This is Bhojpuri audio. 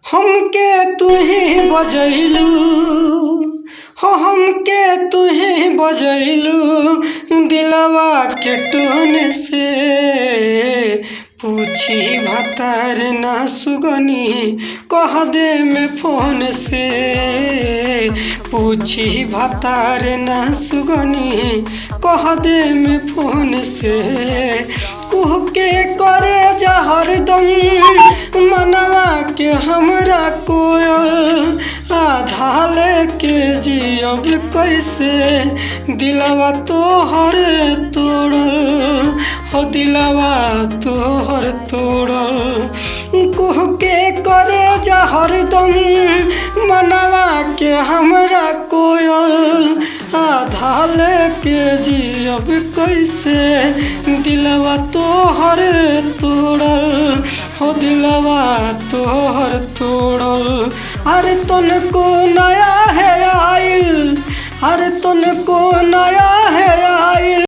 हमके तुही बजैलू हो, हमके तुही बजैलू दिलवा के टोन से। पूछी भतार ना सुगनी कह दे में फोन से। पूछी भतार ना सुगनी कह दे में फोन से। कुह के करे जा हरदम मनवा के हमरा कोयल। आधा लेके जियब कैसे दिलवा तोहर तोड़ल हो, दिलवा तोहर तोड़ल। कुह के करे जा हरदम मनवा के हमरा कोयल। आधा लेके जियब कैसे दिलवा तोहर तोड़ल हो, दिलवा तोहर तोड़ल। अरे तुनको नया है आइल, अरे तुनको नया है आइल।